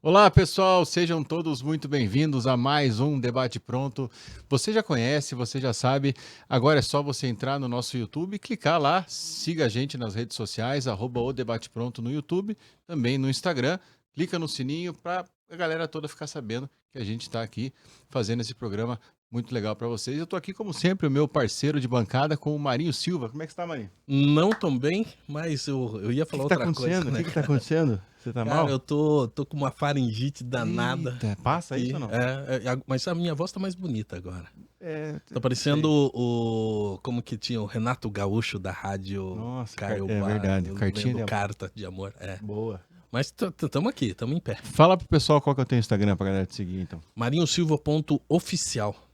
Olá, pessoal, sejam todos muito bem-vindos a mais um Debate Pronto. Você já conhece, você já sabe, agora é só você entrar no nosso YouTube, clicar lá, siga a gente nas redes sociais, @o Debate Pronto no YouTube, também no Instagram, clica no sininho para a galera toda ficar sabendo que a gente está aqui fazendo esse programa muito legal para vocês. Eu estou aqui, como sempre, o meu parceiro de bancada com o Marinho Silva. Como é que está, Marinho? Não tão bem, mas eu ia O que falar que tá outra coisa, acontecendo? O né, que que tá cara? acontecendo? Você tá Cara, mal? eu tô com uma faringite danada Eita, passa isso aqui. ou não? Mas a minha voz tá mais bonita agora. É, Tá não parecendo sei. como que tinha o Renato Gaúcho da rádio Nossa, é Caiobá, verdade, cartinha lendo de amor. carta de amor. É. Boa. Mas tamo aqui, tamo em pé. Fala pro pessoal qual que é o teu Instagram pra galera te seguir, então. marinhosilva.oficial.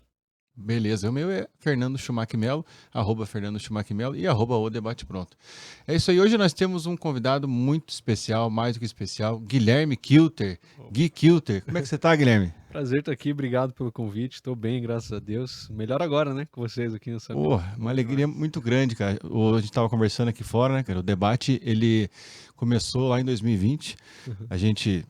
Beleza, o meu é Fernando Schumacher Melo, @Fernando Schumacher Melo e @o Debate Pronto. É isso aí, hoje nós temos um convidado muito especial, mais do que especial, Guilherme Kilter, Gui Kilter. Como é que você tá, Guilherme? Prazer estar aqui, obrigado pelo convite. Estou bem, graças a Deus. Melhor agora, né, com vocês aqui nessa. Porra, uma Bom alegria demais. muito grande, cara. A gente tava conversando aqui fora, né, cara? O debate, ele começou lá em 2020. A gente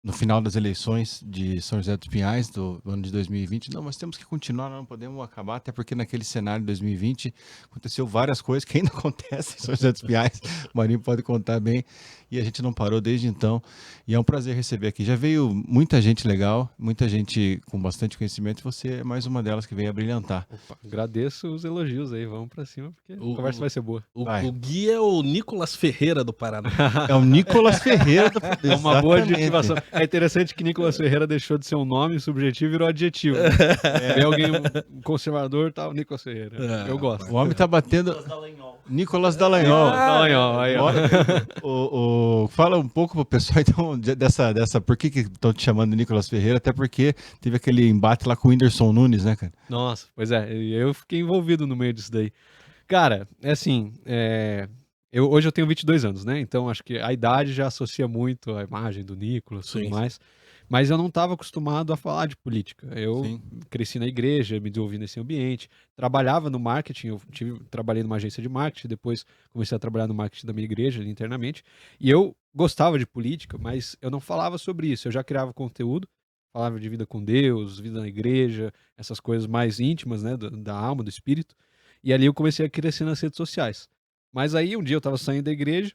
no final das eleições de São José dos Pinhais, do ano de 2020, não, nós temos que continuar, não podemos acabar, até porque naquele cenário de 2020 aconteceu várias coisas que ainda acontecem em São José dos Pinhais, o Marinho pode contar bem, e a gente não parou desde então, e é um prazer receber aqui. Já veio muita gente legal, muita gente com bastante conhecimento, e você é mais uma delas que veio a brilhantar. Opa, agradeço os elogios aí, vamos pra cima, porque a conversa O, vai ser boa. Vai. o Gui é o Nicolas Ferreira do Paraná. É o Nicolas Ferreira do É uma boa Exatamente. adjetivação. É interessante que Nicolas Ferreira deixou de ser um nome subjetivo e virou adjetivo. Vem alguém um conservador, tal, Nicolas Ferreira. Eu gosto. O homem tá batendo. Nicolas Dallagnol. Dallagnol, aí, ó. Fala um pouco pro pessoal, então, dessa. Por que estão te chamando de Nicolas Ferreira? Até porque teve aquele embate lá com o Whindersson Nunes, né, cara? Nossa, pois é, eu fiquei envolvido no meio disso daí. Cara, é assim, hoje eu tenho 22 anos, né? Então acho que a idade já associa muito a imagem do Nicolas e tudo Sim. mais. Mas eu não estava acostumado a falar de política. Eu Sim. cresci na igreja, me desenvolvi nesse ambiente, trabalhava no marketing, trabalhei numa agência de marketing, depois comecei a trabalhar no marketing da minha igreja ali internamente. E eu gostava de política, mas eu não falava sobre isso. Eu já criava conteúdo, falava de vida com Deus, vida na igreja, essas coisas mais íntimas, né, da alma, do espírito. E ali eu comecei a crescer nas redes sociais. Mas aí um dia eu estava saindo da igreja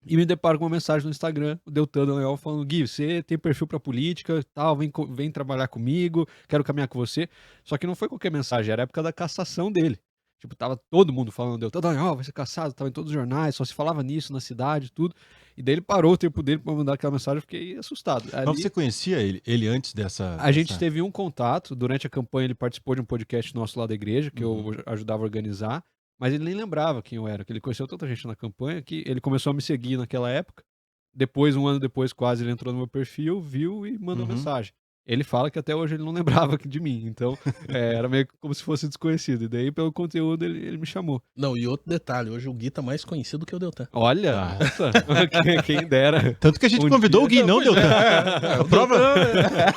e me deparo com uma mensagem no Instagram, o Deltan Dallagnol falando: Gui, você tem perfil pra política e tal, vem trabalhar comigo, quero caminhar com você. Só que não foi qualquer mensagem, era a época da cassação dele. Tipo, tava todo mundo falando: Deltan Dallagnol vai ser cassado, tava em todos os jornais, só se falava nisso na cidade, tudo. E daí ele parou o tempo dele pra mandar aquela mensagem, eu fiquei assustado. Mas você conhecia ele antes dessa. A gente teve um contato, durante a campanha ele participou de um podcast nosso lá da igreja, que eu ajudava a organizar, mas ele nem lembrava quem eu era, que ele conheceu tanta gente na campanha que ele começou a me seguir naquela época. Depois, um ano depois, quase, ele entrou no meu perfil, viu e mandou Uhum. mensagem. Ele fala que até hoje ele não lembrava de mim, então era meio como se fosse desconhecido. E daí, pelo conteúdo, ele me chamou. Não, e outro detalhe, hoje o Gui tá mais conhecido que o Deltan. Olha, Ah. nossa, quem dera. Tanto que a gente Um convidou dia- o Gui, não, Deltan. A prova.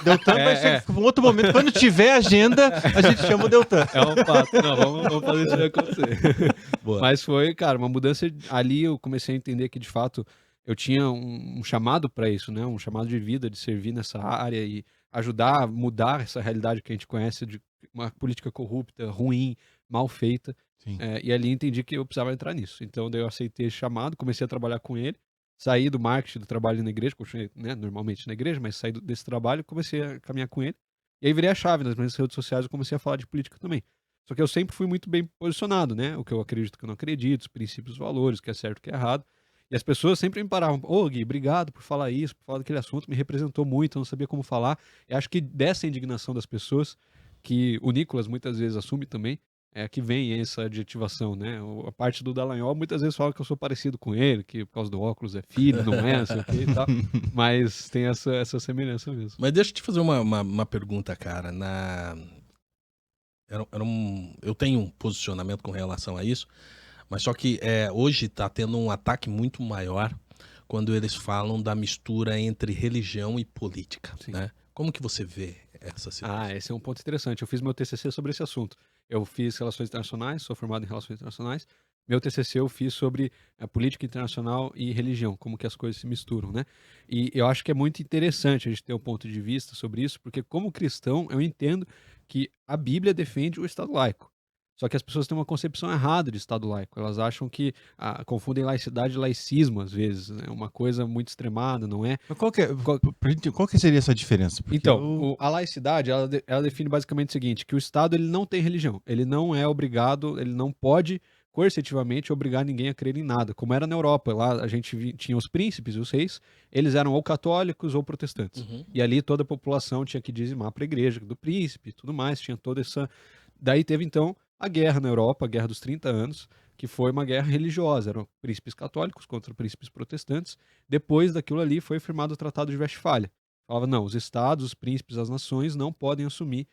Deltan vai ser um outro momento. Quando tiver agenda, a gente chama o Deltan. É um fato. Não, vamos fazer isso acontecer. Boa. Mas foi, cara, uma mudança. Ali eu comecei a entender que, de fato, eu tinha um chamado para isso, né? Um chamado de vida, de servir nessa área e ajudar a mudar essa realidade que a gente conhece de uma política corrupta, ruim, mal feita. Sim. E ali entendi que eu precisava entrar nisso. Então, daí eu aceitei esse chamado, comecei a trabalhar com ele, saí do marketing, do trabalho na igreja, continuei, né, normalmente na igreja, mas saí desse trabalho e comecei a caminhar com ele. E aí virei a chave nas minhas redes sociais, eu comecei a falar de política também. Só que eu sempre fui muito bem posicionado, né? O que eu acredito, o que eu não acredito, os princípios, os valores, o que é certo, o que é errado. E as pessoas sempre me paravam: ô Gui, obrigado por falar isso, por falar daquele assunto, me representou muito, eu não sabia como falar. E acho que dessa indignação das pessoas, que o Nicolas muitas vezes assume também, é que vem essa adjetivação, né? A parte do Dallagnol muitas vezes fala que eu sou parecido com ele, que por causa do óculos é filho, não é, não sei o que e tal. Mas tem essa semelhança mesmo. Mas deixa eu te fazer uma pergunta, cara. Eu tenho um posicionamento com relação a isso, mas só que hoje está tendo um ataque muito maior quando eles falam da mistura entre religião e política, Sim. né? Como que você vê essa situação? Ah, esse é um ponto interessante. Eu fiz meu TCC sobre esse assunto. Eu fiz Relações Internacionais, sou formado em Relações Internacionais, Meu TCC eu fiz sobre a política internacional e religião, como que as coisas se misturam, né? E eu acho que é muito interessante a gente ter um ponto de vista sobre isso, porque como cristão eu entendo que a Bíblia defende o Estado laico. Só que as pessoas têm uma concepção errada de Estado laico. Elas acham que confundem laicidade e laicismo às vezes, né? Uma coisa muito extremada, não é? Mas Qual- qual que seria essa diferença? Porque Então, a laicidade, ela define basicamente o seguinte, que o Estado ele não tem religião, ele não é obrigado, ele não pode coercitivamente obrigar ninguém a crer em nada, como era na Europa, lá a gente tinha os príncipes e os reis, eles eram ou católicos ou protestantes, Uhum. e ali toda a população tinha que dizimar para a igreja do príncipe e tudo mais, tinha toda essa... Daí teve então a guerra na Europa, a Guerra dos 30 Anos, que foi uma guerra religiosa, eram príncipes católicos contra príncipes protestantes, depois daquilo ali foi firmado o Tratado de Westfália. Falava, não, os estados, os príncipes, as nações não podem assumir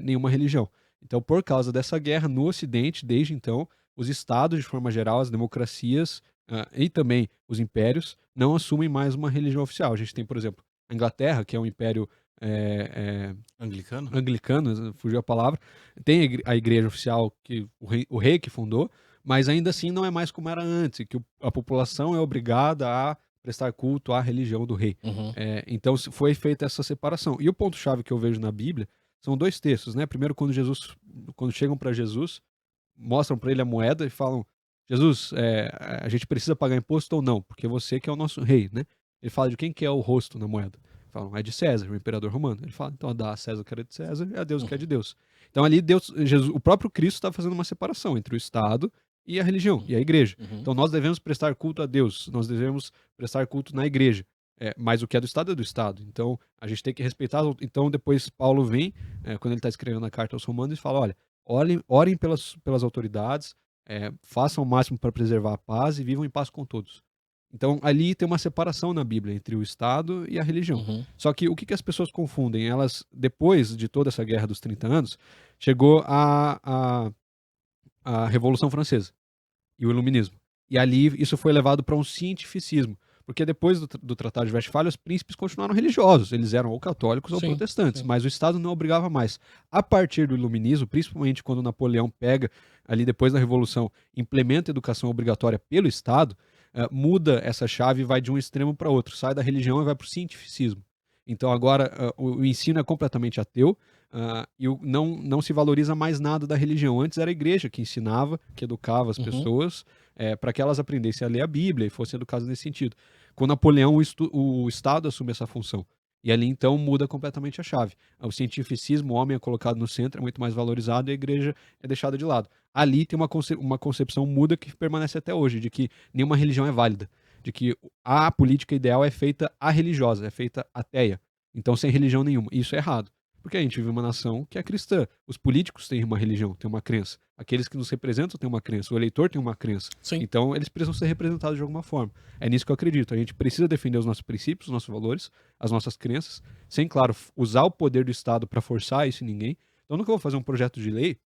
nenhuma religião. Então, por causa dessa guerra no Ocidente, desde então, os estados, de forma geral, as democracias e também os impérios, não assumem mais uma religião oficial. A gente tem, por exemplo, a Inglaterra, que é um império anglicano? anglicano, fugiu a palavra, tem a igreja oficial que o rei que fundou, mas ainda assim não é mais como era antes, que a população é obrigada a prestar culto à religião do rei. Uhum. Então foi feita essa separação. E o ponto-chave que eu vejo na Bíblia são dois textos, né? Primeiro, quando chegam para Jesus, mostram para ele a moeda e falam: Jesus, a gente precisa pagar imposto ou não? Porque você que é o nosso rei, né? Ele fala de quem que é o rosto na moeda. Falam, é de César, o imperador romano. Ele fala, então dá a César o que é de César e a Deus o que é de Deus. Então ali Jesus, o próprio Cristo está fazendo uma separação entre o Estado e a religião, e a igreja. Uhum. Então nós devemos prestar culto a Deus, nós devemos prestar culto na igreja. Mas o que é do Estado é do Estado. Então a gente tem que respeitar. Então depois Paulo vem, quando ele está escrevendo a carta aos Romanos, e fala: olha, orem pelas autoridades, façam o máximo para preservar a paz e vivam em paz com todos. Então ali tem uma separação na Bíblia entre o Estado e a religião. Uhum. Só que o que as pessoas confundem? Elas, depois de toda essa guerra dos 30 anos, chegou a Revolução Francesa e o Iluminismo. E ali isso foi levado para um cientificismo. Porque depois do Tratado de Westfália, os príncipes continuaram religiosos. Eles eram ou católicos ou Sim, protestantes, sim. mas o Estado não obrigava mais. A partir do Iluminismo, principalmente quando Napoleão pega, ali depois da Revolução, implementa a educação obrigatória pelo Estado, muda essa chave e vai de um extremo para outro. Sai da religião e vai para o cientificismo. Então agora o ensino é completamente ateu e não se valoriza mais nada da religião. Antes era a igreja que ensinava, que educava as pessoas para que elas aprendessem a ler a Bíblia e fossem educadas nesse sentido. Com Napoleão, o Estado assume essa função. E ali então muda completamente a chave. O cientificismo, o homem é colocado no centro, é muito mais valorizado e a igreja é deixada de lado. Ali tem uma concepção muda que permanece até hoje, de que nenhuma religião é válida, de que a política ideal é feita religiosa, é feita ateia. Então sem religião nenhuma. Isso é errado. Porque a gente vive uma nação que é cristã. Os políticos têm uma religião, têm uma crença. Aqueles que nos representam têm uma crença. O eleitor tem uma crença. Sim. Então eles precisam ser representados de alguma forma. É nisso que eu acredito. A gente precisa defender os nossos princípios, os nossos valores, as nossas crenças, sem, claro, usar o poder do Estado para forçar isso em ninguém. Então eu nunca vou fazer um projeto de lei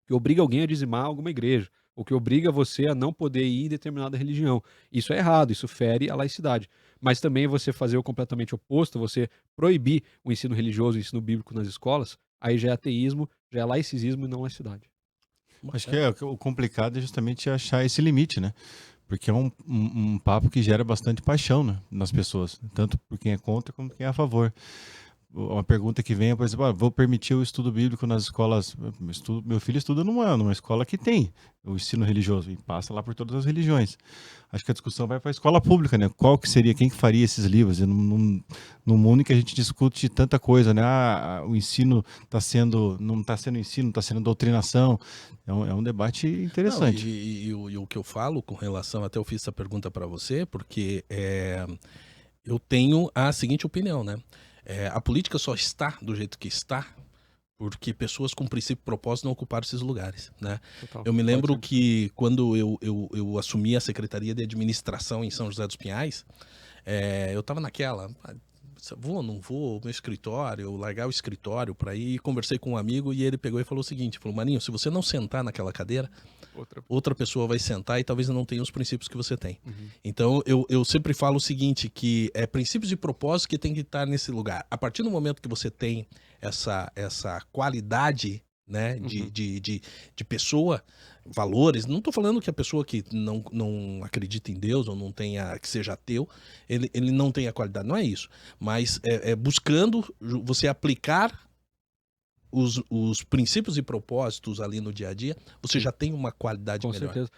que obriga alguém a dizimar alguma igreja, ou que obriga você a não poder ir em determinada religião. Isso é errado, isso fere a laicidade. Mas também você fazer o completamente oposto, você proibir o ensino religioso, o ensino bíblico nas escolas, aí já é ateísmo, já é laicismo e não laicidade. Acho que o complicado é justamente achar esse limite, né? Porque é um papo que gera bastante paixão, né, nas pessoas, tanto por quem é contra como por quem é a favor. Uma pergunta que vem é, por exemplo, vou permitir o estudo bíblico nas escolas. Meu filho estuda numa escola que tem o ensino religioso e passa lá por todas as religiões. Acho que a discussão vai para a escola pública, né? Qual que seria, quem que faria esses livros? E num mundo em que a gente discute tanta coisa, né? O ensino não está sendo ensino, está sendo doutrinação. É um debate interessante. Não, e o que eu falo com relação, até eu fiz essa pergunta para você, porque eu tenho a seguinte opinião, né? A política só está do jeito que está porque pessoas com princípio e propósito não ocuparam esses lugares, né? Total. Eu me lembro que quando eu assumi a Secretaria de Administração em São José dos Pinhais, eu estava naquela, vou ou não vou, meu escritório, largar o escritório para ir, conversei com um amigo e ele pegou e falou o seguinte, falou, Maninho, se você não sentar naquela cadeira, outra pessoa vai sentar e talvez não tenha os princípios que você tem. Uhum. Então, eu sempre falo o seguinte, que é princípios e propósitos que tem que estar nesse lugar. A partir do momento que você tem essa qualidade, né, de pessoa, valores. Não estou falando que a pessoa que não acredita em Deus ou não tenha, que seja ateu, ele não tenha qualidade. Não é isso. Mas buscando você aplicar os princípios e propósitos ali no dia a dia, você já tem uma qualidade Com melhor. certeza.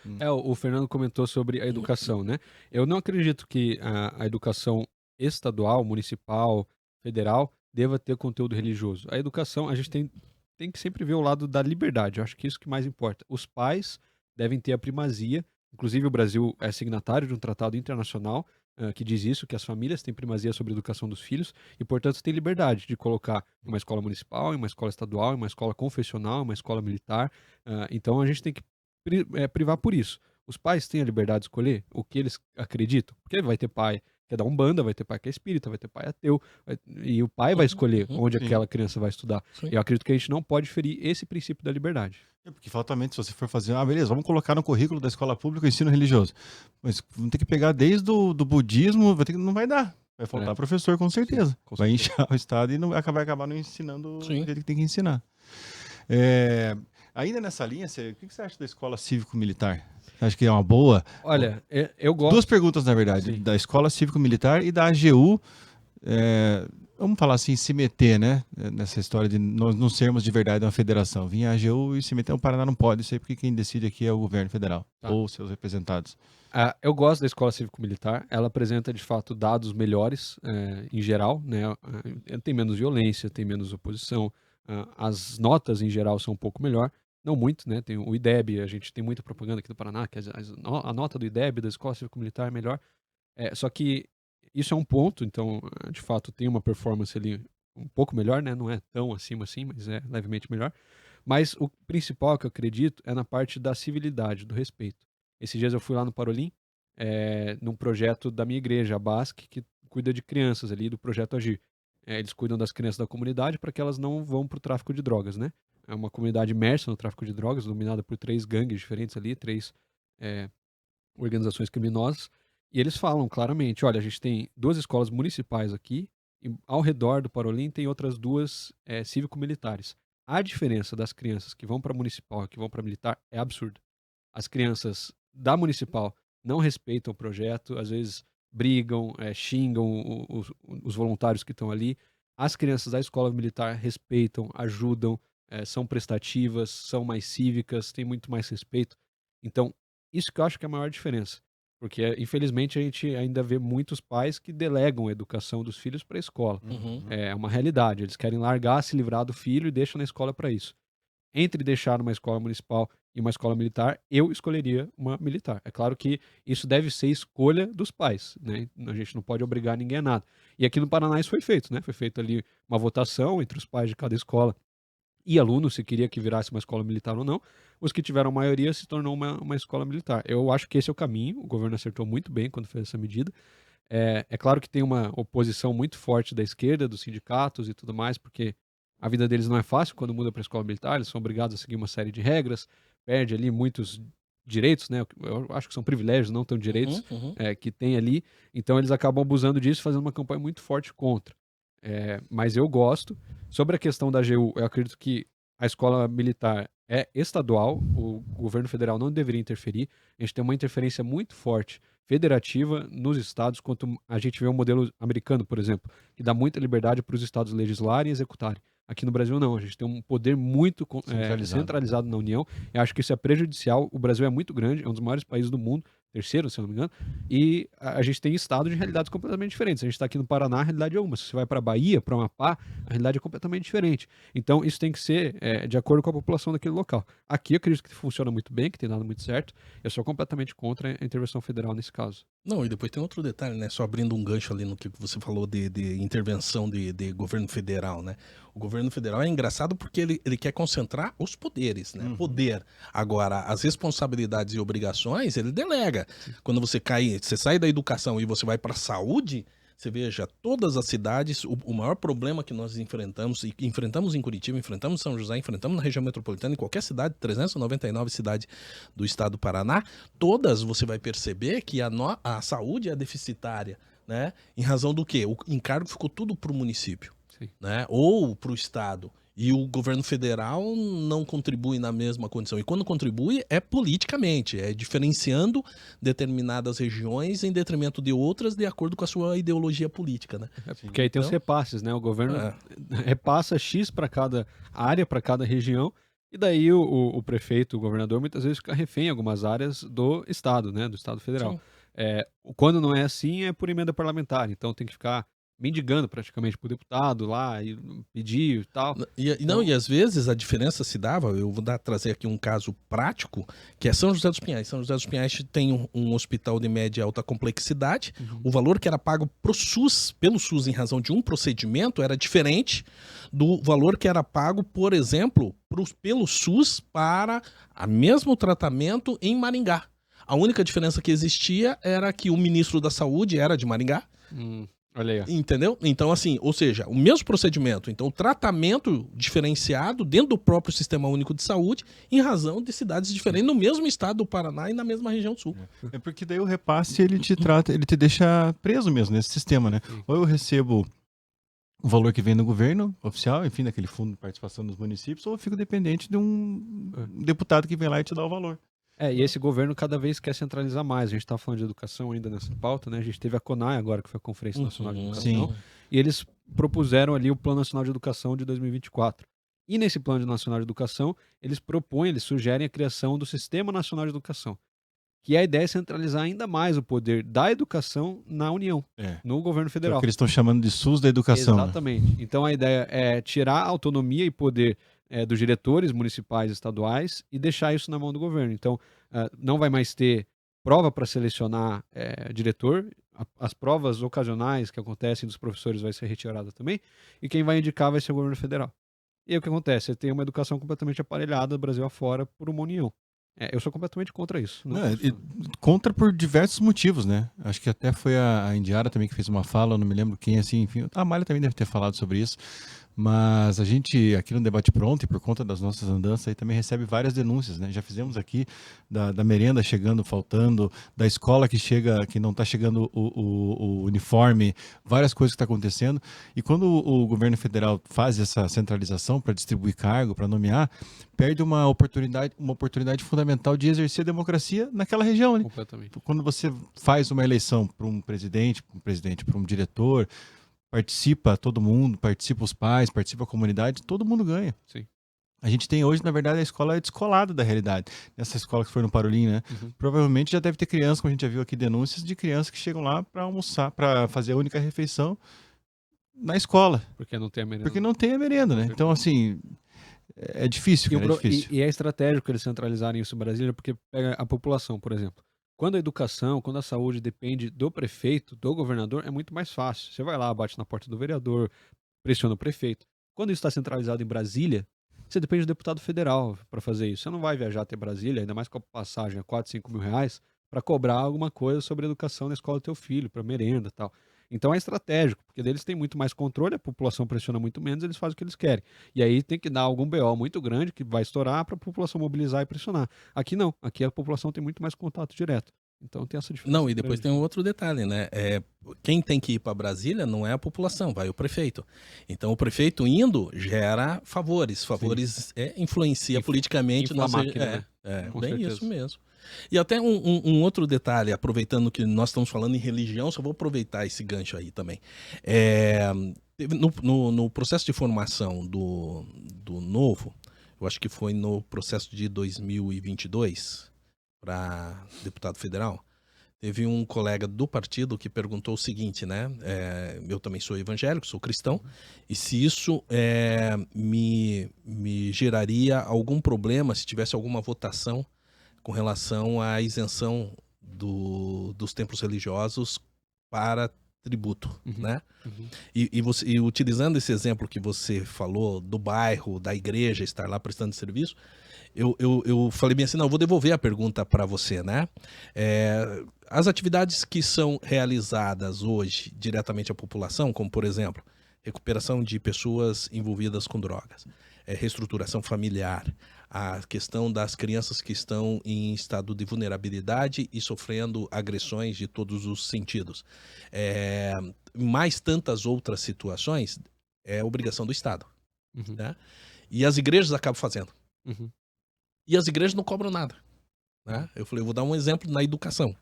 O Fernando comentou sobre a educação, né? Eu não acredito que a educação estadual, municipal, federal, deva ter conteúdo religioso. A educação, a gente tem que sempre ver o lado da liberdade. Eu acho que isso que mais importa. Os pais devem ter a primazia. Inclusive, o Brasil é signatário de um tratado internacional que diz isso, que as famílias têm primazia sobre a educação dos filhos e, portanto, têm liberdade de colocar em uma escola municipal, em uma escola estadual, em uma escola confessional, em uma escola militar. Então, a gente tem que privar por isso. Os pais têm a liberdade de escolher o que eles acreditam, porque vai ter pai que é da Umbanda, vai ter pai que é espírita, vai ter pai ateu, e o pai vai escolher onde aquela criança vai estudar. Sim. Eu acredito que a gente não pode ferir esse princípio da liberdade. Porque fatalmente, se você for fazer, beleza, vamos colocar no currículo da escola pública o ensino religioso. Mas vamos ter que pegar desde o do budismo, não vai dar. Vai faltar professor, com certeza. Sim, com vai certeza. inchar o estado e vai acabar não ensinando Sim. o que ele tem que ensinar. Ainda nessa linha, o que você acha da escola cívico-militar? Você acha que é uma boa? Olha, eu gosto... Duas perguntas, na verdade. Sim. Da escola cívico-militar e da AGU. Vamos falar assim, se meter, né? Nessa história de nós não sermos de verdade uma federação. Vinha a AGU e se meter. O Paraná não pode, isso aí porque quem decide aqui é o governo federal. Tá. Ou seus representados. Eu gosto da escola cívico-militar. Ela apresenta, de fato, dados melhores em geral, né? Tem menos violência, tem menos oposição. As notas, em geral, são um pouco melhor. Não muito, né? Tem o IDEB, a gente tem muita propaganda aqui no Paraná, que a nota do IDEB, da escola cívico-militar, é melhor. Só que isso é um ponto, então, de fato, tem uma performance ali um pouco melhor, né? Não é tão acima assim, mas é levemente melhor. Mas o principal que eu acredito é na parte da civilidade, do respeito. Esses dias eu fui lá no Parolim, num projeto da minha igreja, a BASC, que cuida de crianças ali, do projeto Agir. Eles cuidam das crianças da comunidade para que elas não vão para o tráfico de drogas, né? É uma comunidade imersa no tráfico de drogas, dominada por 3 gangues diferentes ali, 3 organizações criminosas. E eles falam claramente, olha, a gente tem 2 escolas municipais aqui, e ao redor do Parolim tem outras 2 cívico-militares. A diferença das crianças que vão para municipal e que vão para militar é absurda. As crianças da municipal não respeitam o projeto, às vezes brigam, xingam os voluntários que estão ali. As crianças da escola militar respeitam, ajudam, são prestativas, são mais cívicas, têm muito mais respeito. Então, isso que eu acho que é a maior diferença. Porque, infelizmente, a gente ainda vê muitos pais que delegam a educação dos filhos para a escola. É uma realidade. Eles querem largar, se livrar do filho e deixam na escola para isso. Entre deixar uma escola municipal e uma escola militar, eu escolheria uma militar. É claro que isso deve ser escolha dos pais, né? A gente não pode obrigar ninguém a nada. E aqui no Paraná isso foi feito, né? Foi feita ali uma votação entre os pais de cada escola e alunos, se queria que virasse uma escola militar ou não. Os que tiveram maioria se tornou uma escola militar. Eu acho que esse é o caminho, o governo acertou muito bem quando fez essa medida. É claro que tem uma oposição muito forte da esquerda, dos sindicatos e tudo mais, porque a vida deles não é fácil quando muda para a escola militar, eles são obrigados a seguir uma série de regras, perde ali muitos direitos, né? Eu acho que são privilégios, não tão direitos, que tem ali. Então eles acabam abusando disso, fazendo uma campanha muito forte contra. Mas eu gosto. Sobre a questão da AGU, eu acredito que a escola militar é estadual, o governo federal não deveria interferir. A gente tem uma interferência muito forte federativa nos estados, quanto a gente vê um modelo americano, por exemplo, que dá muita liberdade para os estados legislarem e executarem. Aqui no Brasil não, a gente tem um poder muito centralizado na União. Eu acho que isso é prejudicial. O Brasil é muito grande, é um dos maiores países do mundo, terceiro, se eu não me engano, e a gente tem estados de realidades completamente diferentes. A gente está aqui no Paraná, a realidade é uma. Se você vai para a Bahia, para o Amapá, a realidade é completamente diferente. Então, isso tem que ser de acordo com a população daquele local. Aqui, eu acredito que funciona muito bem, que tem dado muito certo. Eu sou completamente contra a intervenção federal nesse caso. Não, e depois tem outro detalhe, né? Só abrindo um gancho ali no que você falou de intervenção de governo federal, né? O governo federal é engraçado porque ele quer concentrar os poderes, né? Poder. Agora, as responsabilidades e obrigações, ele delega. Quando você sai da educação e você vai para a saúde, você veja, todas as cidades, o maior problema que nós enfrentamos, e enfrentamos em Curitiba, enfrentamos em São José, enfrentamos na região metropolitana, em qualquer cidade, 399 cidades do estado do Paraná, todas você vai perceber que a saúde é deficitária, né? Em razão do quê? O encargo ficou tudo para o município, né? Ou para o estado. E o governo federal não contribui na mesma condição. E quando contribui, é politicamente, é diferenciando determinadas regiões em detrimento de outras de acordo com a sua ideologia política, né? Porque aí tem os Então, repasses, né? O governo é. repassa X para cada área, para cada região, e daí o prefeito, o governador, muitas vezes fica refém em algumas áreas do Estado, né? Do Estado Federal. Sim. Quando não é assim, é por emenda parlamentar. Então tem que ficar mendigando praticamente pro deputado lá e pedir e tal. E às vezes a diferença se dava, eu vou trazer aqui um caso prático, que é São José dos Pinhais. São José dos Pinhais tem um hospital de média e alta complexidade. O valor que era pago pelo SUS em razão de um procedimento era diferente do valor que era pago, por exemplo, pelo SUS para o mesmo tratamento em Maringá. A única diferença que existia era que o ministro da Saúde era de Maringá. Olha aí, ó. Entendeu? Então, assim, ou seja, o mesmo procedimento. Então, o tratamento diferenciado dentro do próprio Sistema Único de Saúde em razão de cidades diferentes no mesmo estado do Paraná e na mesma região sul. É porque daí o repasse, ele te deixa preso mesmo nesse sistema, né? Ou eu recebo o valor que vem do governo oficial, enfim, daquele fundo de participação dos municípios, ou eu fico dependente de um deputado que vem lá e te dá o valor. E esse governo cada vez quer centralizar mais. A gente estava falando de educação ainda nessa pauta, né? A gente teve a CONAE agora, que foi a Conferência Nacional de Educação, Sim. e eles propuseram ali o Plano Nacional de Educação de 2024. E nesse Plano Nacional de Educação, eles sugerem a criação do Sistema Nacional de Educação, que a ideia é centralizar ainda mais o poder da educação na União, no governo Que é federal. o que eles estão chamando de SUS da educação. Exatamente. Então a ideia é tirar a autonomia e poder dos diretores municipais e estaduais e deixar isso na mão do governo. Então não vai mais ter prova para selecionar diretor, as provas ocasionais que acontecem dos professores vai ser retirada também, e quem vai indicar vai ser o governo federal. E aí o que acontece? Você tem uma educação completamente aparelhada, Brasil afora, por uma união. Eu sou completamente contra isso. Contra por diversos motivos, né? Acho que até foi a Indiara também que fez uma fala, eu não me lembro quem, assim, enfim. A Amália também deve ter falado sobre isso. Mas a gente, aqui no Debate Pronto, e por conta das nossas andanças, aí também recebe várias denúncias, né? Já fizemos aqui da merenda chegando, faltando, da escola que não está chegando o uniforme, várias coisas que estão acontecendo. E quando o governo federal faz essa centralização para distribuir cargo, para nomear, perde uma oportunidade fundamental de exercer a democracia naquela região, né? Completamente. Quando você faz uma eleição para um presidente, para um diretor, participa todo mundo, participa os pais, participa a comunidade, todo mundo ganha. Sim. A gente tem hoje, na verdade, a escola é descolada da realidade. Nessa escola que foi no Parolim, né? Provavelmente já deve ter crianças, como a gente já viu aqui, denúncias de crianças que chegam lá para almoçar, para fazer a única refeição na escola. Porque não tem a merenda. Porque não tem a merenda, né? Então, assim, é difícil, cara, é difícil. E é estratégico eles centralizarem isso em Brasília, porque pega a população, por exemplo. Quando a educação, quando a saúde depende do prefeito, do governador, é muito mais fácil. Você vai lá, bate na porta do vereador, pressiona o prefeito. Quando isso está centralizado em Brasília, você depende do deputado federal para fazer isso. Você não vai viajar até Brasília, ainda mais com a passagem a 4, 5 mil reais, para cobrar alguma coisa sobre a educação na escola do teu filho, para merenda e tal. Então é estratégico, porque deles tem muito mais controle, a população pressiona muito menos, eles fazem o que eles querem. E aí tem que dar algum BO muito grande que vai estourar para a população mobilizar e pressionar. Aqui não, aqui a população tem muito mais contato direto. Então tem essa diferença. Não, e depois tem um outro detalhe, né? Quem tem que ir para Brasília não é a população, vai o prefeito. Então o prefeito indo gera favores influencia politicamente infla a máquina, né? Bem certeza. isso mesmo. E até um outro detalhe, aproveitando que nós estamos falando em religião, só vou aproveitar esse gancho aí também. No processo de formação do Novo, eu acho que foi no processo de 2022, para deputado federal, teve um colega do partido que perguntou o seguinte, né? Eu também sou evangélico, sou cristão, e se isso me geraria algum problema se tivesse alguma votação com relação à isenção dos templos religiosos para tributo, né? E utilizando esse exemplo que você falou do bairro, da igreja estar lá prestando serviço, eu falei bem assim, não, eu vou devolver a pergunta para você, né? As atividades que são realizadas hoje diretamente à população, como por exemplo, recuperação de pessoas envolvidas com drogas, reestruturação familiar, a questão das crianças que estão em estado de vulnerabilidade e sofrendo agressões de todos os sentidos, mais tantas outras situações, é obrigação do Estado. Uhum. né? E as igrejas acabam fazendo. Uhum. E as igrejas não cobram nada, né? Eu falei, eu vou dar um exemplo na educação.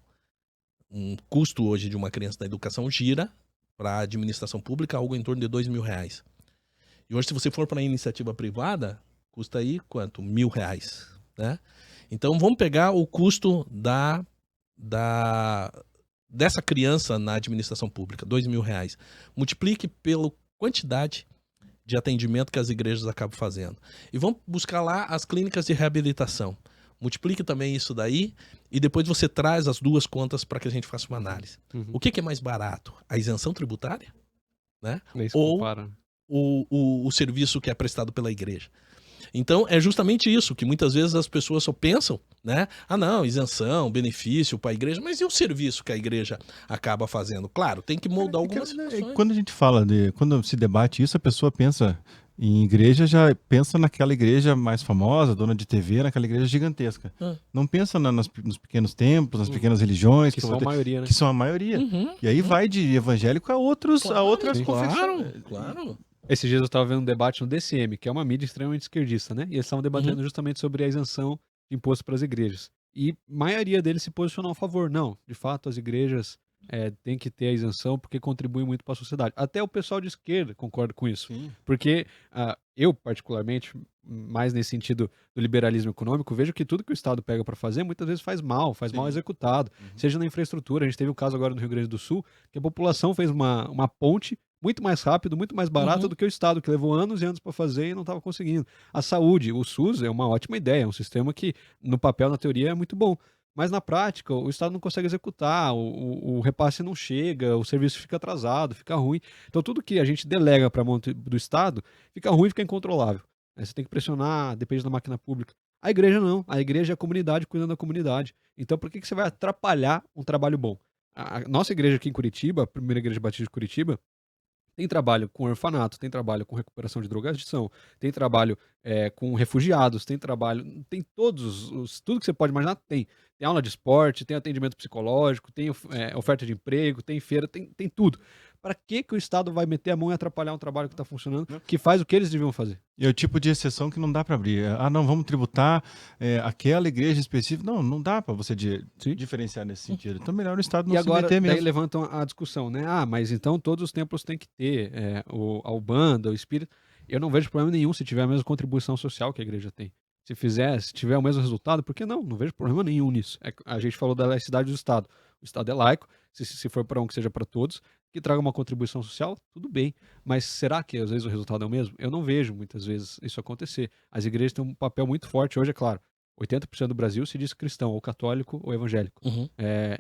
Um custo hoje de uma criança na educação gira para a administração pública algo em torno de R$2.000. E hoje, se você for para a iniciativa privada, custa aí quanto? R$1.000, né? Então, vamos pegar o custo dessa criança na administração pública, R$2.000. Multiplique pela quantidade de atendimento que as igrejas acabam fazendo. E vamos buscar lá as clínicas de reabilitação. Multiplique também isso daí e depois você traz as duas contas para que a gente faça uma análise. Uhum. O que é mais barato? A isenção tributária? Né? Nem se Ou compara. o serviço que é prestado pela igreja? Então, é justamente isso, que muitas vezes as pessoas só pensam, né? Ah, não, isenção, benefício para a igreja, mas e o serviço que a igreja acaba fazendo? Claro, tem que moldar algumas situações. Quando a gente fala quando se debate isso, a pessoa pensa em igreja, já pensa naquela igreja mais famosa, dona de TV, naquela igreja gigantesca. Não pensa nos pequenos templos, nas pequenas religiões. Que são a maioria, né? Que são a maioria. E aí vai de evangélico a outras confissões. Claro. Esses dias eu estava vendo um debate no DCM, que é uma mídia extremamente esquerdista, né? E eles estavam debatendo justamente sobre a isenção de imposto para as igrejas. E a maioria deles se posicionou a favor. Não, de fato, as igrejas têm que ter a isenção porque contribuem muito para a sociedade. Até o pessoal de esquerda concorda com isso. Sim. Porque eu, particularmente, mais nesse sentido do liberalismo econômico, vejo que tudo que o Estado pega para fazer, muitas vezes faz mal executado. Seja na infraestrutura. A gente teve um caso agora no Rio Grande do Sul, que a população fez uma ponte muito mais rápido, muito mais barato do que o Estado, que levou anos e anos para fazer e não estava conseguindo. A saúde, o SUS é uma ótima ideia, é um sistema que no papel, na teoria, é muito bom. Mas na prática, o Estado não consegue executar, o repasse não chega, o serviço fica atrasado, fica ruim. Então tudo que a gente delega para a mão do Estado fica ruim, fica incontrolável. Você tem que pressionar, depende da máquina pública. A igreja não, a igreja é a comunidade cuidando da comunidade. Então por que você vai atrapalhar um trabalho bom? A nossa igreja aqui em Curitiba, a primeira igreja batista de Curitiba, tem trabalho com orfanato, tem trabalho com recuperação de drogadição, tem trabalho com refugiados, tem trabalho, tem tudo que você pode imaginar, tem. Tem aula de esporte, tem atendimento psicológico, tem oferta de emprego, tem feira, tem tudo. Para que o Estado vai meter a mão e atrapalhar um trabalho que está funcionando, que faz o que eles deviam fazer? E é o tipo de exceção que não dá para abrir. Ah, não, vamos tributar aquela igreja específica. Não dá para você diferenciar nesse sentido. Então, melhor o Estado não se meter mesmo. E agora, daí levantam a discussão, né? Ah, mas então todos os templos têm que ter a Umbanda, o Espírito. Eu não vejo problema nenhum se tiver a mesma contribuição social que a igreja tem. Se tiver o mesmo resultado, por que não? Não vejo problema nenhum nisso. A gente falou da laicidade do Estado. O Estado é laico, se for para um que seja para todos, que traga uma contribuição social, tudo bem. Mas será que às vezes o resultado é o mesmo? Eu não vejo muitas vezes isso acontecer. As igrejas têm um papel muito forte hoje, é claro. 80% do Brasil se diz cristão, ou católico, ou evangélico.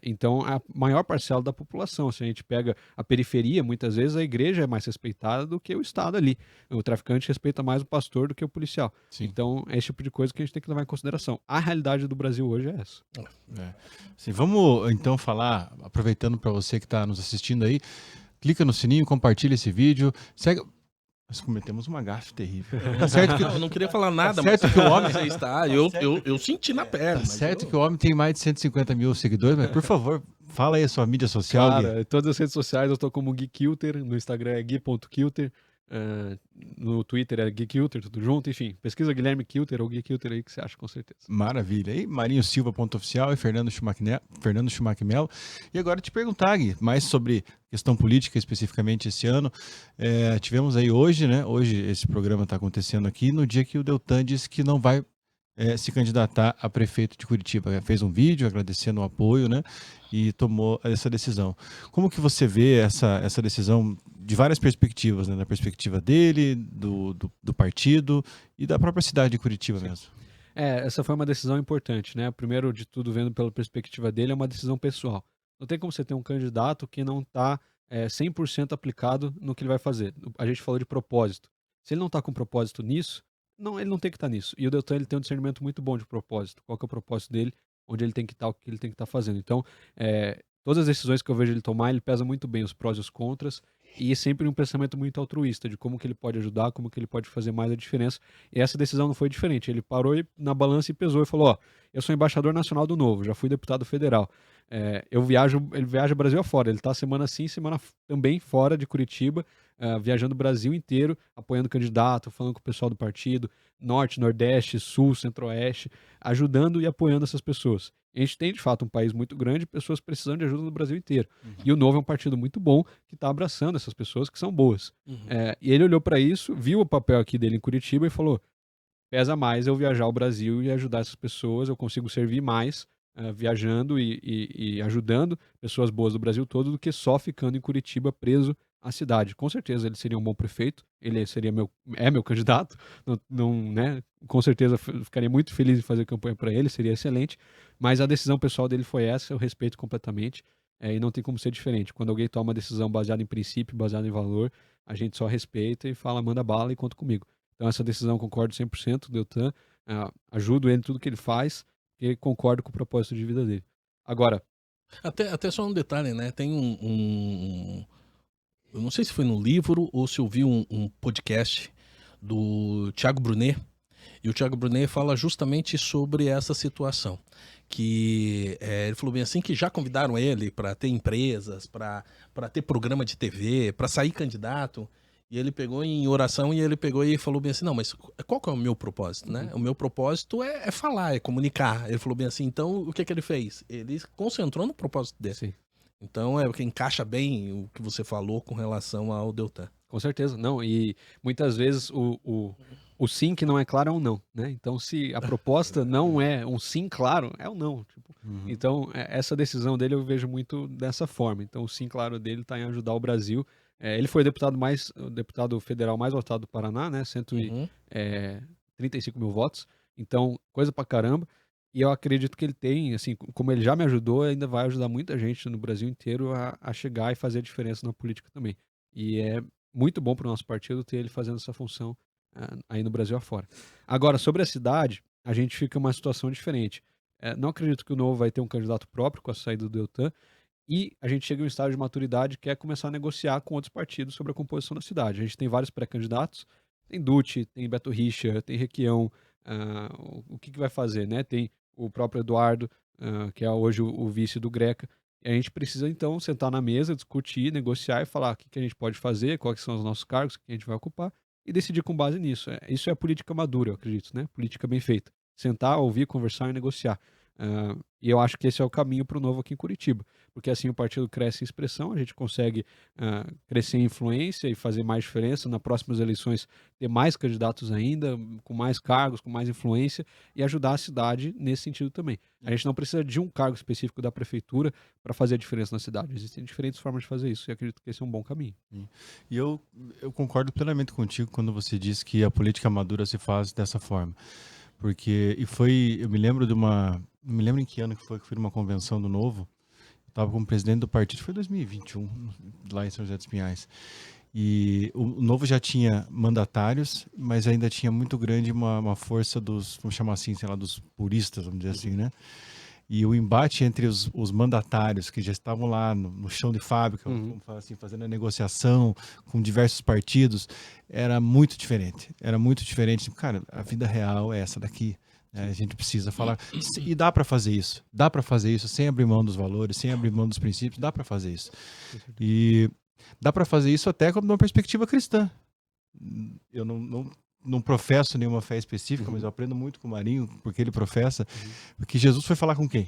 Então, a maior parcela da população, se a gente pega a periferia, muitas vezes a igreja é mais respeitada do que o Estado ali. O traficante respeita mais o pastor do que o policial. Sim. Então, é esse tipo de coisa que a gente tem que levar em consideração. A realidade do Brasil hoje é essa. Sim, vamos, então, falar, aproveitando para você que está nos assistindo aí, clica no sininho, compartilha esse vídeo, segue... Nós cometemos uma gafe terrível. Tá certo que eu não queria falar nada, mas que o homem está. Eu senti na perna. Tá certo que o homem tem mais de 150 mil seguidores, mas por favor, fala aí a sua mídia social. Cara, em todas as redes sociais eu tô como Gui Kilter, no Instagram é gui.kilter, no Twitter é Gui Kilter, tudo junto, enfim. Pesquisa Guilherme Kilter ou Gui Kilter aí que você acha com certeza. Maravilha. E marinhosilva.oficial e Fernando Schumacher Melo. E agora te perguntar, Gui, mais sobre questão política especificamente esse ano. Tivemos aí hoje, né? Hoje esse programa está acontecendo aqui no dia que o Deltan disse que não vai se candidatar a prefeito de Curitiba. Fez um vídeo agradecendo o apoio, né? E tomou essa decisão. Como que você vê essa decisão de várias perspectivas, né? Da perspectiva dele, do partido e da própria cidade de Curitiba mesmo? Essa foi uma decisão importante, né? Primeiro de tudo, vendo pela perspectiva dele, é uma decisão pessoal. Não tem como você ter um candidato que não está 100% aplicado no que ele vai fazer. A gente falou de propósito. Se ele não está com propósito nisso, ele não tem que estar nisso. E o Deltan ele tem um discernimento muito bom de propósito. Qual que é o propósito dele, onde ele tem que estar, o que ele tem que estar fazendo. Então, todas as decisões que eu vejo ele tomar, ele pesa muito bem os prós e os contras, e sempre um pensamento muito altruísta, de como que ele pode ajudar, como que ele pode fazer mais a diferença. E essa decisão não foi diferente. Ele parou na balança e pesou e falou, eu sou embaixador nacional do Novo, já fui deputado federal. Ele viaja Brasil afora, ele tá semana sim, semana também fora de Curitiba, viajando o Brasil inteiro, apoiando candidato, falando com o pessoal do partido, Norte, Nordeste, Sul, Centro-Oeste, ajudando e apoiando essas pessoas. A gente tem, de fato, um país muito grande, pessoas precisando de ajuda no Brasil inteiro. E o Novo é um partido muito bom, que está abraçando essas pessoas que são boas. E ele olhou para isso, viu o papel aqui dele em Curitiba e falou: pesa mais eu viajar ao Brasil e ajudar essas pessoas, eu consigo servir mais viajando e ajudando pessoas boas do Brasil todo do que só ficando em Curitiba preso à cidade. Com certeza ele seria um bom prefeito, ele seria meu candidato, né? Com certeza ficaria muito feliz em fazer campanha para ele, seria excelente, mas a decisão pessoal dele foi essa, eu respeito completamente, e não tem como ser diferente. Quando alguém toma uma decisão baseada em princípio, baseada em valor, a gente só respeita e fala, manda bala e conta comigo. Então essa decisão concordo 100% do Deltan, ajudo ele em tudo que ele faz e concordo com o propósito de vida dele. Agora... Até só um detalhe, né? Tem eu não sei se foi no livro ou se eu vi um podcast do Thiago Brunet, e o Thiago Brunet fala justamente sobre essa situação. Que ele falou bem assim que já convidaram ele para ter empresas, para ter programa de TV, para sair candidato. E ele pegou em oração e ele pegou e falou bem assim, não, mas qual que é o meu propósito, né? O meu propósito é falar, é comunicar. Ele falou bem assim, então o que ele fez? Ele concentrou no propósito dele. Sim. Então é o que encaixa bem o que você falou com relação ao Deltan. Com certeza, não. E muitas vezes o sim que não é claro é um não, né? Então se a proposta não é um sim claro, é um não. Tipo, Então essa decisão dele eu vejo muito dessa forma. Então o sim claro dele está em ajudar o Brasil. Ele foi o deputado federal mais votado do Paraná, né? 135 mil votos. Então, coisa pra caramba. E eu acredito que ele tem, assim, como ele já me ajudou, ainda vai ajudar muita gente no Brasil inteiro a chegar e fazer a diferença na política também. E é muito bom para o nosso partido ter ele fazendo essa função aí no Brasil afora. Agora, sobre a cidade, a gente fica em uma situação diferente. Não acredito que o Novo vai ter um candidato próprio com a saída do Deltan, e a gente chega em um estágio de maturidade que é começar a negociar com outros partidos sobre a composição da cidade. A gente tem vários pré-candidatos, tem Dutti, tem Beto Richa, tem Requião, o que vai fazer, né? Tem o próprio Eduardo, que é hoje o vice do Greca. E a gente precisa, então, sentar na mesa, discutir, negociar e falar o que a gente pode fazer, quais são os nossos cargos, o que a gente vai ocupar, e decidir com base nisso. Isso é a política madura, eu acredito, né? Política bem feita. Sentar, ouvir, conversar e negociar. E eu acho que esse é o caminho para o Novo aqui em Curitiba, porque assim o partido cresce em expressão, a gente consegue crescer em influência e fazer mais diferença, nas próximas eleições ter mais candidatos ainda, com mais cargos, com mais influência, e ajudar a cidade nesse sentido também. A gente não precisa de um cargo específico da prefeitura para fazer a diferença na cidade, existem diferentes formas de fazer isso, e acredito que esse é um bom caminho. E eu concordo plenamente contigo quando você diz que a política madura se faz dessa forma. Porque, eu me lembro não me lembro em que ano que foi, que fui numa convenção do Novo, estava como presidente do partido, foi 2021, lá em São José dos Pinhais. E o Novo já tinha mandatários, mas ainda tinha muito grande uma força dos, vamos chamar assim, sei lá, dos puristas, vamos dizer assim, né? E o embate entre os mandatários que já estavam lá no chão de fábrica, vamos falar assim, fazendo a negociação com diversos partidos, era muito diferente. Era muito diferente. Cara, a vida real é essa daqui. Né? A gente precisa falar. E dá para fazer isso. Dá para fazer isso sem abrir mão dos valores, sem abrir mão dos princípios. Dá para fazer isso. E dá para fazer isso até com uma perspectiva cristã. Eu não professo nenhuma fé específica, mas eu aprendo muito com o Marinho, porque ele professa, porque Jesus foi falar com quem?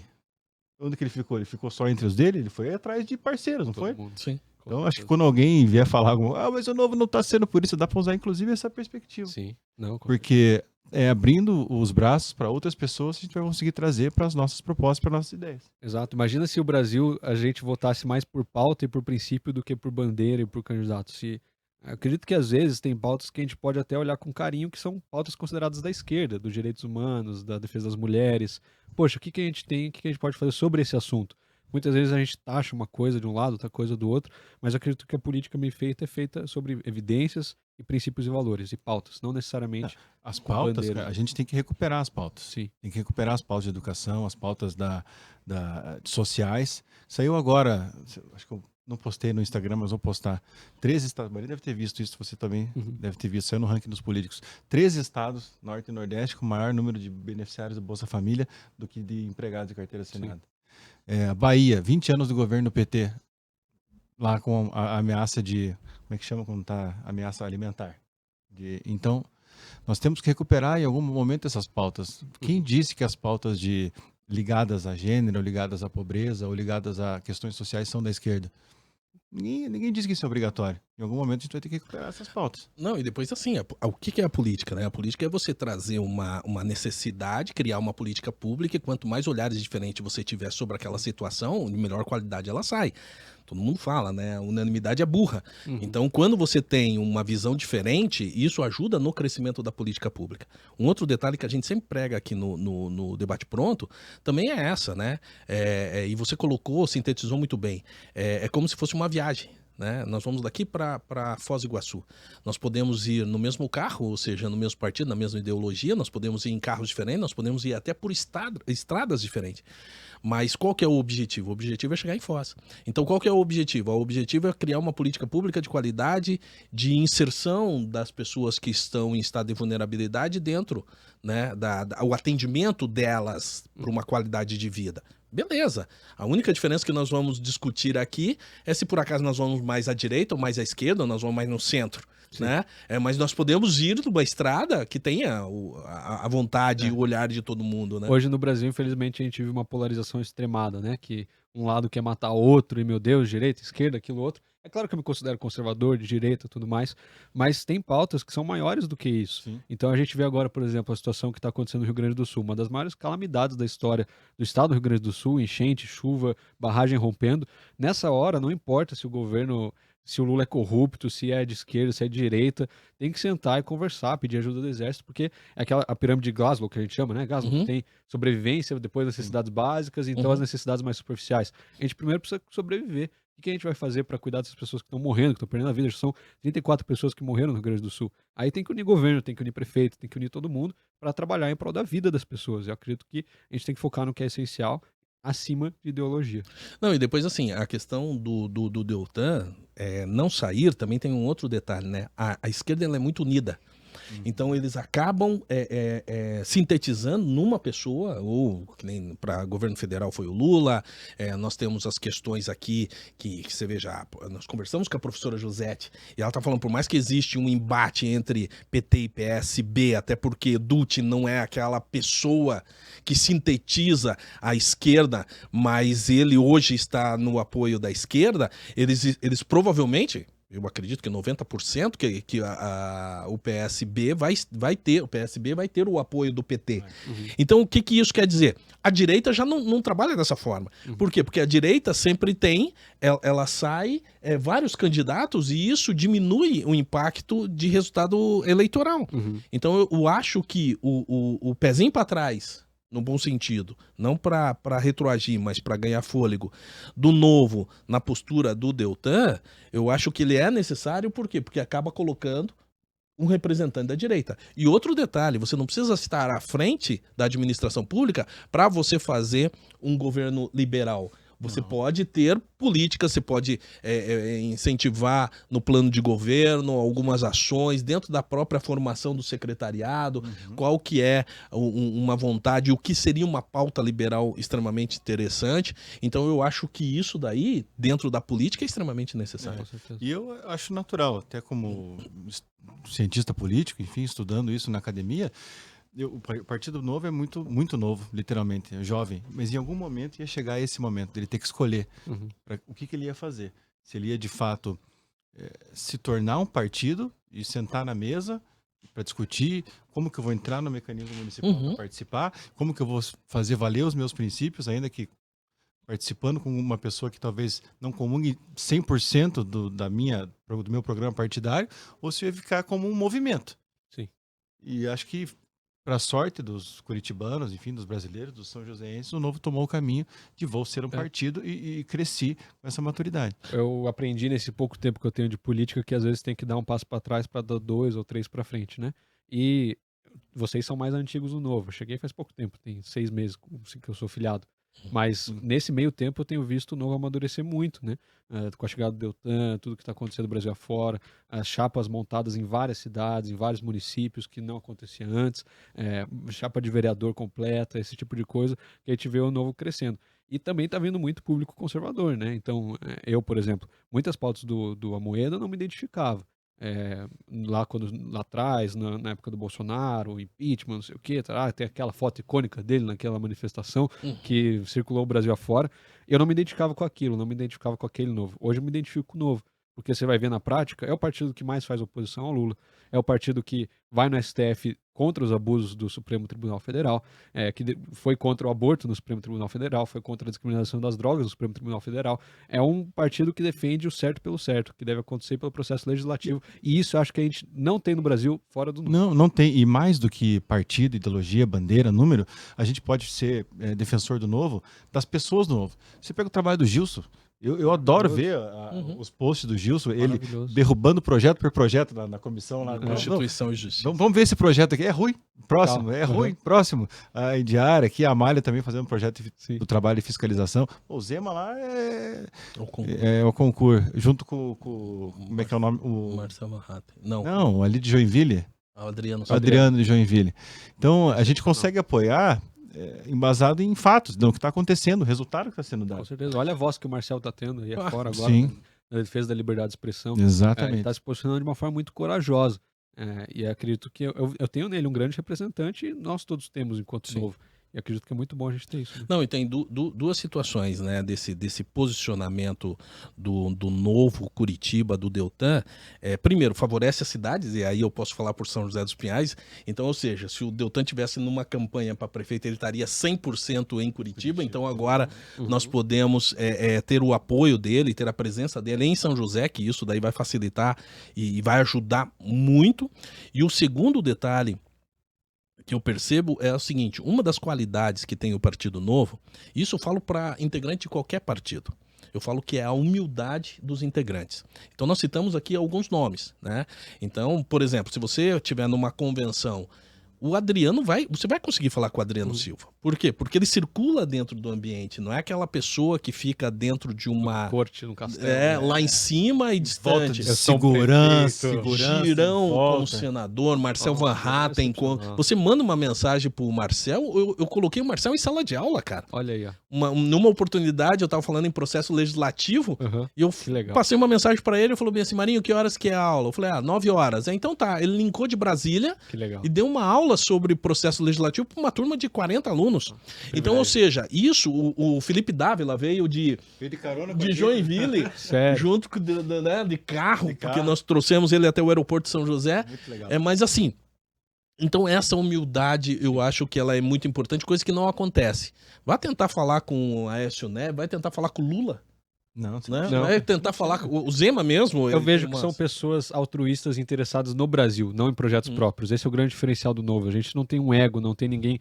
Onde que ele ficou? Ele ficou só entre os dele? Ele foi atrás de parceiros, não foi? Sim. Então acho que quando alguém vier falar, mas o Novo não está sendo por isso, dá para usar inclusive essa perspectiva. Sim. Não, porque abrindo os braços para outras pessoas, a gente vai conseguir trazer para as nossas propostas, para as nossas ideias. Exato. Imagina se o Brasil, a gente votasse mais por pauta e por princípio do que por bandeira e por candidato. Acredito que às vezes tem pautas que a gente pode até olhar com carinho, que são pautas consideradas da esquerda, dos direitos humanos, da defesa das mulheres. Poxa, o que a gente tem, o que a gente pode fazer sobre esse assunto? Muitas vezes a gente taxa uma coisa de um lado, outra coisa do outro, mas acredito que a política bem feita é feita sobre evidências e princípios e valores, e pautas, não necessariamente as pautas, cara, a gente tem que recuperar as pautas. Sim. Tem que recuperar as pautas de educação, as pautas sociais. Saiu agora, acho que eu não postei no Instagram, mas vou postar. 13 estados, Maria deve ter visto isso, você também deve ter visto, saiu no ranking dos políticos. 13 estados, Norte e Nordeste, com maior número de beneficiários do Bolsa Família do que de empregados de carteira assinada. Bahia, 20 anos do governo PT, lá com a ameaça de... Como é que chama quando está ameaça alimentar? Então, nós temos que recuperar em algum momento essas pautas. Quem disse que as pautas ligadas a gênero, ligadas à pobreza ou ligadas a questões sociais são da esquerda? Ninguém disse que isso é obrigatório. Em algum momento a gente vai ter que recuperar essas pautas. Não, e depois assim, o que é a política, né? A política é você trazer uma necessidade, criar uma política pública, e quanto mais olhares diferentes você tiver sobre aquela situação, de melhor qualidade ela sai. Todo mundo fala, né? Unanimidade é burra. Então, quando você tem uma visão diferente, isso ajuda no crescimento da política pública. Um outro detalhe que a gente sempre prega aqui no Debate Pronto, também é essa, né? E você sintetizou muito bem. É como se fosse uma viagem. Né? Nós vamos daqui para Foz do Iguaçu. Nós podemos ir no mesmo carro, ou seja, no mesmo partido, na mesma ideologia, nós podemos ir em carros diferentes, nós podemos ir até por estradas diferentes. Mas qual que é o objetivo? O objetivo é chegar em Foz. Então qual que é o objetivo? O objetivo é criar uma política pública de qualidade, de inserção das pessoas que estão em estado de vulnerabilidade dentro, né, o atendimento delas para uma qualidade de vida. Beleza. A única diferença que nós vamos discutir aqui é se por acaso nós vamos mais à direita ou mais à esquerda, ou nós vamos mais no centro. Né? Mas nós podemos ir numa estrada que tenha a vontade e o olhar de todo mundo. Né? Hoje no Brasil, infelizmente, a gente vive uma polarização extremada, né? Que um lado quer matar o outro e, meu Deus, direita, esquerda, aquilo outro. É claro que eu me considero conservador, de direita e tudo mais, mas tem pautas que são maiores do que isso. Sim. Então a gente vê agora, por exemplo, a situação que está acontecendo no Rio Grande do Sul, uma das maiores calamidades da história do estado do Rio Grande do Sul, enchente, chuva, barragem rompendo. Nessa hora, não importa se o governo, se o Lula é corrupto, se é de esquerda, se é de direita, tem que sentar e conversar, pedir ajuda do exército, porque é a pirâmide de Glasgow, que a gente chama, né? Glasgow, tem sobrevivência, depois necessidades básicas, então as necessidades mais superficiais. A gente primeiro precisa sobreviver. O que a gente vai fazer para cuidar dessas pessoas que estão morrendo, que estão perdendo a vida? São 34 pessoas que morreram no Rio Grande do Sul. Aí tem que unir governo, tem que unir prefeito, tem que unir todo mundo para trabalhar em prol da vida das pessoas. Eu acredito que a gente tem que focar no que é essencial, acima de ideologia. Não, e depois assim, a questão do Deltan não sair, também tem um outro detalhe, né? A esquerda ela é muito unida. Então eles acabam sintetizando numa pessoa, ou que nem para governo federal foi o Lula, nós temos as questões aqui que você veja, nós conversamos com a professora Josete, e ela está falando, por mais que existe um embate entre PT e PSB, até porque Dutti não é aquela pessoa que sintetiza a esquerda, mas ele hoje está no apoio da esquerda, eles provavelmente... Eu acredito que 90% que o PSB vai ter o apoio do PT. Então, o que isso quer dizer? A direita já não trabalha dessa forma. Por quê? Porque a direita sempre ela sai vários candidatos e isso diminui o impacto de resultado eleitoral. Então, eu acho que o pezinho para trás, no bom sentido, não para retroagir, mas para ganhar fôlego, do Novo na postura do Deltan, eu acho que ele é necessário, por quê? Porque acaba colocando um representante da direita. E outro detalhe, você não precisa estar à frente da administração pública para você fazer um governo liberal. Você pode ter políticas, você pode incentivar no plano de governo algumas ações dentro da própria formação do secretariado, qual que é uma vontade, o que seria uma pauta liberal extremamente interessante. Então eu acho que isso daí, dentro da política, é extremamente necessário. E eu acho natural, até como cientista político, enfim, estudando isso na academia, o Partido Novo é muito, muito novo, literalmente, é jovem. Mas em algum momento ia chegar esse momento dele ter que escolher o que ele ia fazer. Se ele ia, de fato, se tornar um partido e sentar na mesa para discutir como que eu vou entrar no mecanismo municipal para participar, como que eu vou fazer valer os meus princípios, ainda que participando com uma pessoa que talvez não comungue 100% do meu programa partidário, ou se eu ia ficar como um movimento. Sim. E acho que, para a sorte dos curitibanos, enfim, dos brasileiros, dos são joséenses, o Novo tomou o caminho de vou ser um partido e cresci com essa maturidade. Eu aprendi nesse pouco tempo que eu tenho de política que às vezes tem que dar um passo para trás para dar 2 ou 3 para frente, né? E vocês são mais antigos do Novo. Eu cheguei faz pouco tempo, tem 6 meses que eu sou filiado. Mas nesse meio tempo eu tenho visto o Novo amadurecer muito, né? Com a chegada do Deltan, tudo que está acontecendo no Brasil afora, as chapas montadas em várias cidades, em vários municípios que não acontecia antes, chapa de vereador completa, esse tipo de coisa, que a gente vê o Novo crescendo. E também está vindo muito público conservador, né? Então, eu, por exemplo, muitas pautas do Amoedo não me identificava. Lá atrás, na época do Bolsonaro, impeachment, não sei o quê, tem aquela foto icônica dele naquela manifestação que circulou o Brasil afora. Eu não me identificava com aquilo, não me identificava com aquele novo. Hoje eu me identifico com o novo, porque você vai ver na prática, é o partido que mais faz oposição ao Lula, é o partido que vai no STF contra os abusos do Supremo Tribunal Federal, foi contra o aborto no Supremo Tribunal Federal, foi contra a discriminação das drogas no Supremo Tribunal Federal. É um partido que defende o certo pelo certo, que deve acontecer pelo processo legislativo. E isso eu acho que a gente não tem no Brasil fora do Novo. Não tem. E mais do que partido, ideologia, bandeira, número, a gente pode ser defensor do Novo, das pessoas do Novo. Você pega o trabalho do Gilson. Eu adoro ver os posts do Gilson, ele derrubando projeto por projeto na comissão lá. Constituição e Justiça. Vamos ver esse projeto aqui. É ruim. Próximo. É ruim. Próximo. A Indiara aqui, a Amália também fazendo um projeto do trabalho de fiscalização. O Zema lá é o concurso. Junto com como é que é o nome? O Marcel Van Hatten. Não, ali de Joinville. O Adriano de Joinville. Então, a gente consegue apoiar embasado em fatos, do que está acontecendo, o resultado que está sendo dado. Com certeza. Olha a voz que o Marcel está tendo aí fora agora, na defesa da liberdade de expressão. Exatamente. Ele está se posicionando de uma forma muito corajosa. E acredito que eu tenho nele um grande representante, e nós todos temos enquanto Novo. E acredito que é muito bom a gente ter isso. Né? Não, e tem duas situações, né, desse posicionamento do novo Curitiba, do Deltan. Primeiro, favorece as cidades, e aí eu posso falar por São José dos Pinhais. Então, ou seja, se o Deltan tivesse numa campanha para prefeito, ele estaria 100% em Curitiba. Então, agora nós podemos ter o apoio dele, ter a presença dele em São José, que isso daí vai facilitar e vai ajudar muito. E o segundo detalhe que eu percebo é o seguinte: uma das qualidades que tem o Partido Novo, isso eu falo para integrante de qualquer partido, eu falo que é a humildade dos integrantes. Então nós citamos aqui alguns nomes, né? Então, por exemplo, se você estiver numa convenção, o Adriano você vai conseguir falar com o Adriano Silva. Por quê? Porque ele circula dentro do ambiente, não é aquela pessoa que fica dentro de uma corte no castelo, lá em cima e distante. Segurança, Girão como senador, Marcel Van Hatten. Você manda uma mensagem pro Marcel, eu coloquei o Marcel em sala de aula, cara. Olha aí, ó. Numa oportunidade, eu tava falando em processo legislativo, e eu passei uma mensagem pra ele, eu falou bem assim: Marinho, que horas que é a aula? Eu falei, 9 horas. Então tá, ele linkou de Brasília e deu uma aula sobre processo legislativo pra uma turma de 40 alunos. Então, ou seja, isso, o Felipe Dávila veio de Joinville, junto de carro, porque nós trouxemos ele até o aeroporto de São José. Muito legal. Mas assim, então essa humildade eu acho que ela é muito importante, coisa que não acontece. Vai tentar falar com o Aécio Neves, vai tentar falar com o Lula. Não. Vai tentar falar com o Zema mesmo. Eu vejo que são pessoas altruístas interessadas no Brasil, não em projetos próprios. Esse é o grande diferencial do Novo. A gente não tem um ego, não tem ninguém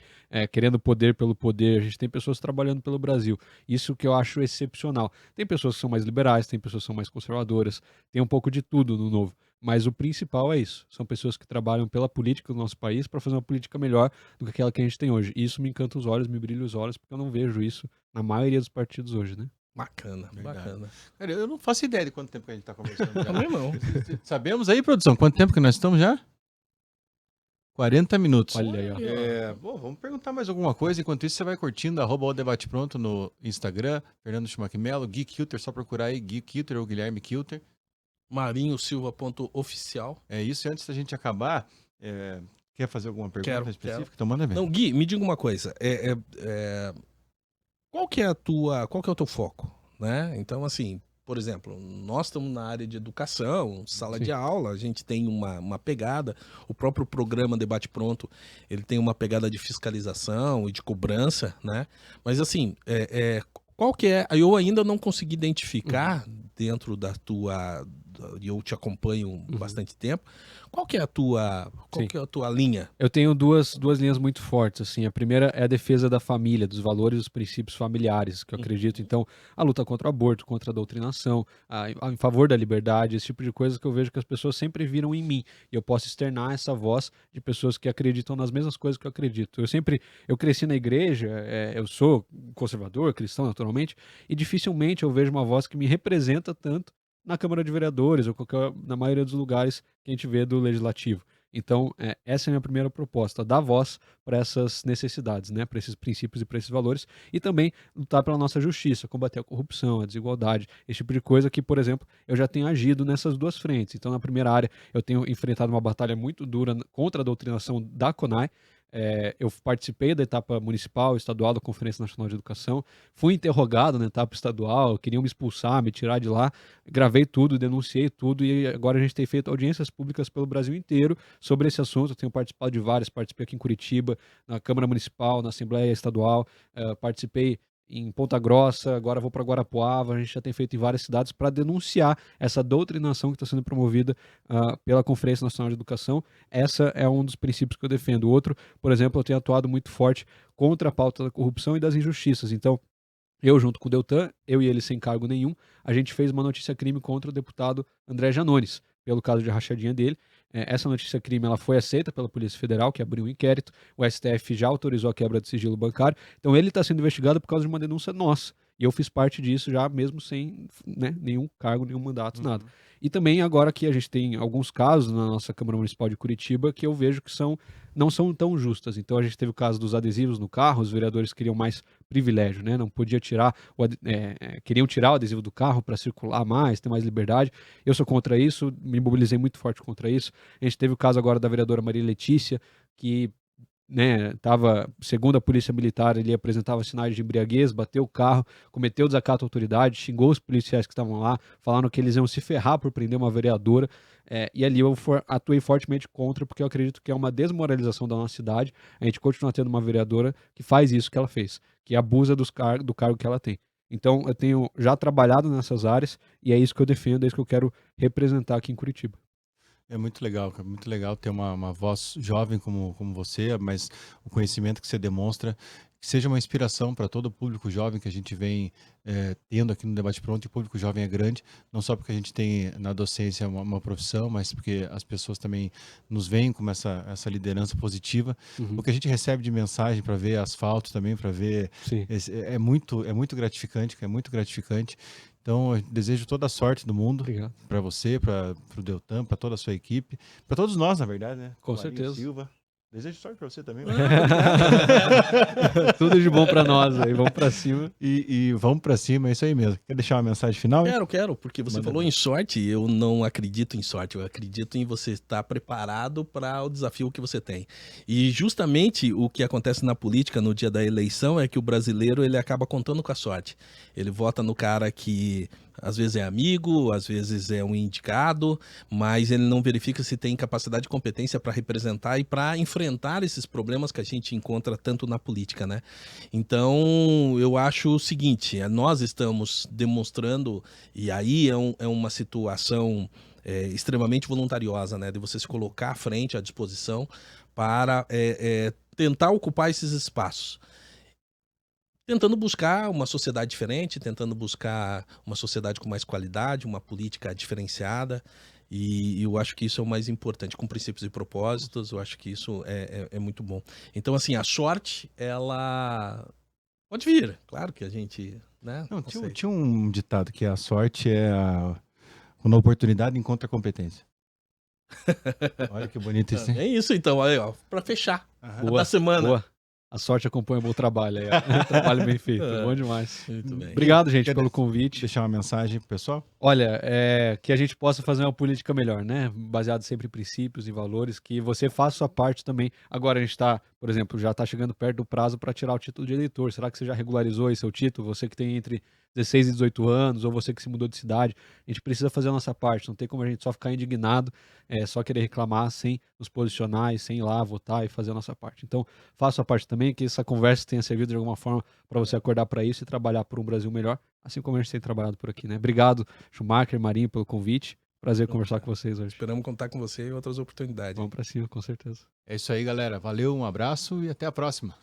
querendo poder pelo poder. A gente tem pessoas trabalhando pelo Brasil. Isso que eu acho excepcional. Tem pessoas que são mais liberais, tem pessoas que são mais conservadoras, tem um pouco de tudo no Novo. Mas o principal é isso. São pessoas que trabalham pela política do nosso país para fazer uma política melhor do que aquela que a gente tem hoje. E isso me encanta os olhos, me brilha os olhos, porque eu não vejo isso na maioria dos partidos hoje, né? Bacana. Cara, eu não faço ideia de quanto tempo que a gente tá conversando. Também não. Sabemos aí, produção, quanto tempo que nós estamos já? 40 minutos. Olha aí, ó. Bom, vamos perguntar mais alguma coisa. Enquanto isso, você vai curtindo @o Debate Pronto no Instagram. Fernando Schumacher Melo, Gui Kilter, só procurar aí Gui Kilter ou Guilherme Kilter. marinhosilva.oficial. É isso. E antes da gente acabar, quer fazer alguma pergunta específica? Quero. Então manda ver. Não, Gui, me diga uma coisa. Qual que é o teu foco, né? Então, assim, por exemplo, nós estamos na área de educação, sala de aula, a gente tem uma pegada, o próprio programa Debate Pronto, ele tem uma pegada de fiscalização e de cobrança, né? Mas, assim, qual que é... Eu ainda não consegui identificar dentro da tua... E eu te acompanho bastante tempo. Qual que é a tua linha? Eu tenho duas linhas muito fortes, assim. A primeira é a defesa da família, dos valores e dos princípios familiares, que eu acredito. Então, a luta contra o aborto, contra a doutrinação, em favor da liberdade, esse tipo de coisa que eu vejo que as pessoas sempre viram em mim. E eu posso externar essa voz de pessoas que acreditam nas mesmas coisas que eu acredito. Eu cresci na igreja, eu sou conservador, cristão naturalmente, e dificilmente eu vejo uma voz que me representa tanto na Câmara de Vereadores ou na maioria dos lugares que a gente vê do Legislativo. Então, essa é a minha primeira proposta, dar voz para essas necessidades, né, para esses princípios e para esses valores, e também lutar pela nossa justiça, combater a corrupção, a desigualdade, esse tipo de coisa que, por exemplo, eu já tenho agido nessas duas frentes. Então, na primeira área, eu tenho enfrentado uma batalha muito dura contra a doutrinação da CONAI. Eu participei da etapa municipal, estadual da Conferência Nacional de Educação, fui interrogado na etapa estadual, queriam me expulsar, me tirar de lá, gravei tudo, denunciei tudo, e agora a gente tem feito audiências públicas pelo Brasil inteiro sobre esse assunto. Eu tenho participado de várias, participei aqui em Curitiba, na Câmara Municipal, na Assembleia Estadual, participei em Ponta Grossa, agora vou para Guarapuava, a gente já tem feito em várias cidades para denunciar essa doutrinação que está sendo promovida pela Conferência Nacional de Educação. Essa é um dos princípios que eu defendo. O outro, por exemplo, eu tenho atuado muito forte contra a pauta da corrupção e das injustiças. Então, eu, junto com o Deltan, eu e ele sem cargo nenhum, a gente fez uma notícia-crime contra o deputado André Janones, pelo caso de rachadinha dele. Essa notícia-crime ela foi aceita pela Polícia Federal, que abriu um inquérito. O STF já autorizou a quebra de sigilo bancário. Então ele está sendo investigado por causa de uma denúncia nossa. E eu fiz parte disso já mesmo sem, né, nenhum cargo, nenhum mandato, nada. E também agora que a gente tem alguns casos na nossa Câmara Municipal de Curitiba que eu vejo que não são tão justas. Então a gente teve o caso dos adesivos no carro, os vereadores queriam mais privilégio, né? Não podia tirar, queriam tirar o adesivo do carro para circular mais, ter mais liberdade. Eu sou contra isso, me mobilizei muito forte contra isso. A gente teve o caso agora da vereadora Maria Letícia, que, né, segundo a polícia militar, ele apresentava sinais de embriaguez, bateu o carro, cometeu desacato à autoridade, xingou os policiais que estavam lá, falaram que eles iam se ferrar por prender uma vereadora, e ali eu atuei fortemente contra, porque eu acredito que é uma desmoralização da nossa cidade a gente continuar tendo uma vereadora que faz isso que ela fez, que abusa do cargo que ela tem. Então eu tenho já trabalhado nessas áreas e é isso que eu defendo, é isso que eu quero representar aqui em Curitiba. É muito legal, cara. Muito legal ter uma voz jovem como você, mas o conhecimento que você demonstra, que seja uma inspiração para todo o público jovem que a gente vem tendo aqui no Debate Pronto. E o público jovem é grande, não só porque a gente tem na docência uma profissão, mas porque as pessoas também nos veem com essa liderança positiva. O que a gente recebe de mensagem para ver asfalto também, para ver, é muito gratificante, cara, é muito gratificante. Então, eu desejo toda a sorte do mundo para você, para o Deltan, para toda a sua equipe, para todos nós, na verdade, né? Com certeza. Silva. Desejo sorte para você também. Tudo de bom para nós aí, vamos para cima. E vamos para cima, é isso aí mesmo. Quer deixar uma mensagem final? Quero, porque você falou em sorte, eu não acredito em sorte, eu acredito em você estar preparado para o desafio que você tem. E justamente o que acontece na política no dia da eleição é que o brasileiro ele acaba contando com a sorte. Ele vota no cara que às vezes é amigo, às vezes é um indicado, mas ele não verifica se tem capacidade e competência para representar e para enfrentar esses problemas que a gente encontra tanto na política, né? Então, eu acho o seguinte, nós estamos demonstrando, e aí é uma situação extremamente voluntariosa, né? De você se colocar à frente, à disposição, para tentar ocupar esses espaços. Tentando buscar uma sociedade diferente, tentando buscar uma sociedade com mais qualidade, uma política diferenciada, e eu acho que isso é o mais importante, com princípios e propósitos, eu acho que isso é muito bom. Então, assim, a sorte, ela pode vir, claro que a gente, né? Não, tinha um ditado que a sorte é quando a oportunidade encontra a competência. Olha que bonito isso, hein? É isso, então, aí, ó, pra fechar Boa, da semana. Boa. A sorte acompanha o meu trabalho aí. Trabalho bem feito, bom demais. Muito bem. Obrigado, gente, pelo convite. Deixar uma mensagem pro pessoal? Olha, que a gente possa fazer uma política melhor, né? Baseado sempre em princípios e valores, que você faça sua parte também. Agora a gente está, por exemplo, já está chegando perto do prazo para tirar o título de eleitor. Será que você já regularizou aí seu título? Você que tem entre 16 e 18 anos, ou você que se mudou de cidade, a gente precisa fazer a nossa parte. Não tem como a gente só ficar indignado, só querer reclamar sem nos posicionar e sem ir lá votar e fazer a nossa parte. Então, faça a parte também, que essa conversa tenha servido de alguma forma para você acordar para isso e trabalhar por um Brasil melhor, assim como a gente tem trabalhado por aqui, né? Obrigado, Schumacher, Marinho, pelo convite. Prazer conversar com vocês hoje. Esperamos contar com você em outras oportunidades. Vamos para cima, com certeza. É isso aí, galera. Valeu, um abraço e até a próxima.